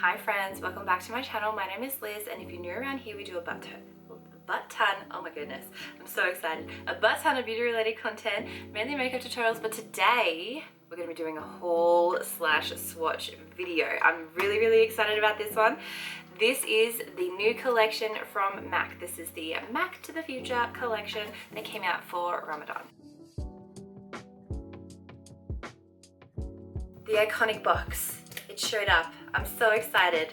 Hi friends, welcome back to my channel. My name is Liz, and if you're new around here, we do a butt ton, oh my goodness, I'm so excited, a butt ton of beauty related content, mainly makeup tutorials, but today we're going to be doing a haul slash swatch video. I'm really excited about this one. This is the new collection from M.A.C. This is the M.A.C to the Future collection that came out for Ramadan. The iconic box, it showed up. I'm so excited.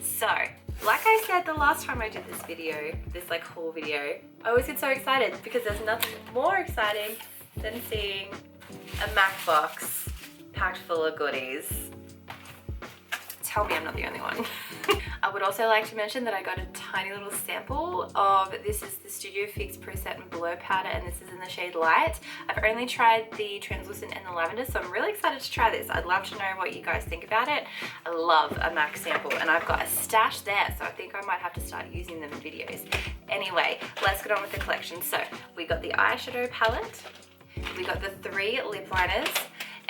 So, like I said the last time I did this video, this like haul video, I always get so excited because there's nothing more exciting than seeing a M.A.C box packed full of goodies. Tell me I'm not the only one. I would also like to mention that I got a tiny little sample of, this is the Studio Fix Pro Set and Blur powder, and this is in the shade Light. I've only tried the translucent and the lavender, so I'm really excited to try this. I'd love to know what you guys think about it. I love a M.A.C sample, and I've got a stash there, so I think I might have to start using them in videos. Anyway, let's get on with the collection. So we got the eyeshadow palette, we got the 3 lip liners,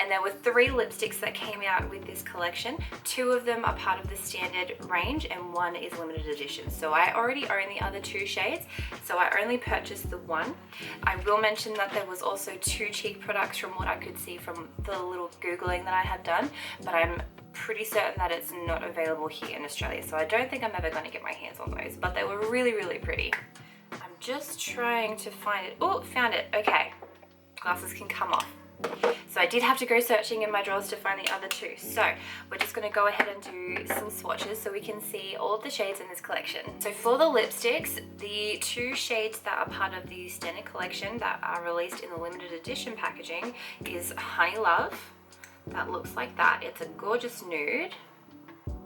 and there were 3 lipsticks that came out with this collection. 2 of them are part of the standard range and 1 is limited edition. So I already own the other 2 shades, so I only purchased the 1. I will mention that there was also 2 cheek products from what I could see from the little Googling that I have done, but I'm pretty certain that it's not available here in Australia, so I don't think I'm ever gonna get my hands on those, but they were really pretty. I'm just trying to find it. Oh, found it, okay. Glasses can come off. So I did have to go searching in my drawers to find the other 2. So we're just going to go ahead and do some swatches so we can see all of the shades in this collection. So for the lipsticks, the 2 shades that are part of the standard collection that are released in the limited edition packaging is Honey Love. That looks like that. It's a gorgeous nude. And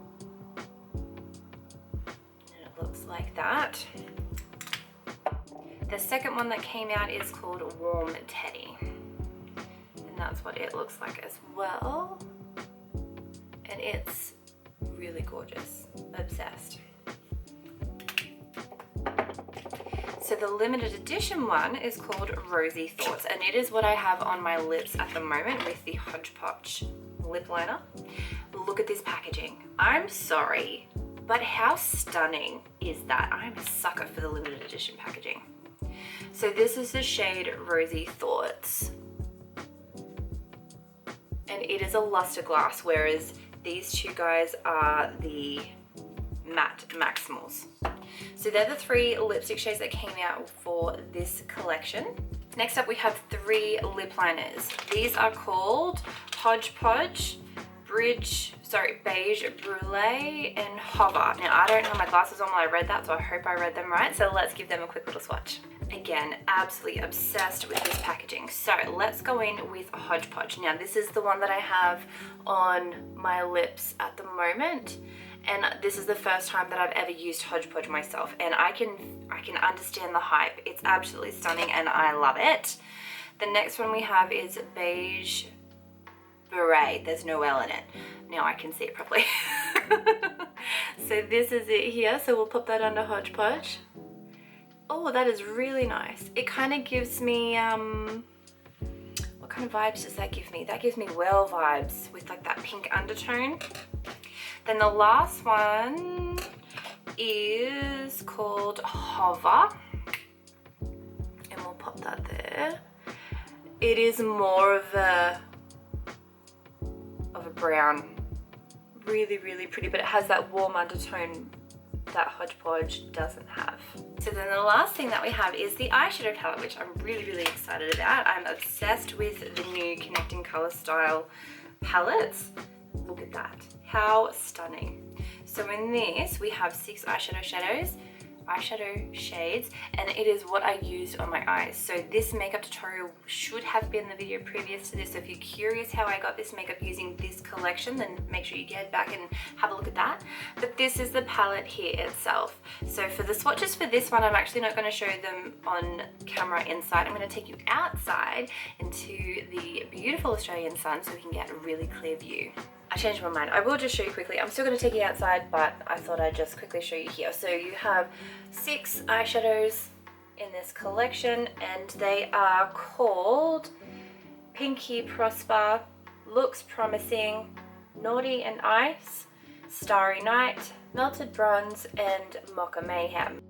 it looks like that. The second one that came out is called Warm Teddy. And that's what it looks like as well. And it's really gorgeous. Obsessed. So the limited edition one is called Rosy Thoughts, and it is what I have on my lips at the moment with the Hodgepodge lip liner. Look at this packaging. I'm sorry, but how stunning is that? I'm a sucker for the limited edition packaging. So this is the shade Rosy Thoughts. And it is a luster glass, whereas these 2 guys are the matte Maximals. So they're the 3 lipstick shades that came out for this collection. Next up we have 3 lip liners. These are called Hodgepodge, Beige Brulee, and Hover. Now I don't have my glasses on while I read that, so I hope I read them right. So let's give them a quick little swatch. Again, absolutely obsessed with this packaging. So let's go in with Hodgepodge. Now this is the one that I have on my lips at the moment, and this is the first time that I've ever used Hodgepodge myself, and I can understand the hype. It's absolutely stunning and I love it. The next one we have is Beige Beret. There's no L in it. Now I can see it properly. So this is it here. So we'll pop that under Hodgepodge. Oh, that is really nice. It kind of gives me, what kind of vibes does that give me? That gives me Well vibes with like that pink undertone. Then the last one is called Hover. And we'll pop that there. It is more of a brown. Really pretty, but it has that warm undertone that Hodgepodge doesn't have. So then the last thing that we have is the eyeshadow palette, which I'm really excited about. I'm obsessed with the new Connecting Color Style palettes. Look at that, how stunning. So in this we have 6 eyeshadow shades, and it is what I used on my eyes. So this makeup tutorial should have been the video previous to this, so if you're curious how I got this makeup using this collection, then make sure you get back and have a look at that. But this is the palette here itself. So for the swatches for this one, I'm actually not going to show them on camera inside. I'm going to take you outside into the beautiful Australian sun so we can get a really clear view. I changed my mind. I will just show you quickly. I'm still going to take you outside, but I thought I'd just quickly show you here. So you have 6 eyeshadows in this collection, and they are called Pinky Prosper, Looks Promising, Naughty and Ice, Starry Night, Melted Bronze, and Mocha Mayhem.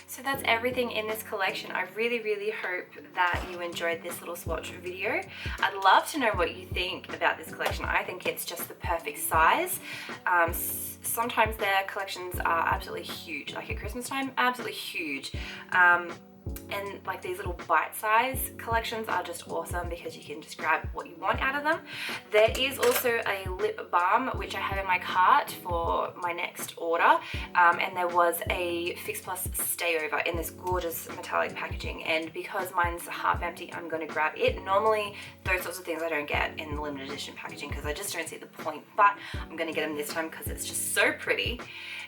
So that's everything in this collection. I really hope that you enjoyed this little swatch video. I'd love to know what you think about this collection. I think it's just the perfect size. Sometimes their collections are absolutely huge, like at Christmas time, absolutely huge. And like these little bite-sized collections are just awesome because you can just grab what you want out of them. There is also a lip balm which I have in my cart for my next order, and there was a Fix Plus stayover in this gorgeous metallic packaging, and because mine's half empty, I'm going to grab it. Normally those sorts of things I don't get in the limited edition packaging because I just don't see the point, but I'm going to get them this time because it's just so pretty.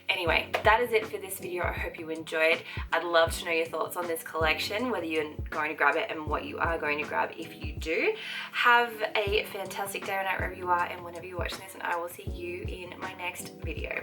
Anyway, that is it for this video. I hope you enjoyed. I'd love to know your thoughts on this collection, whether you're going to grab it and what you are going to grab if you do. Have a fantastic day or night wherever you are and whenever you're watching this, and I will see you in my next video.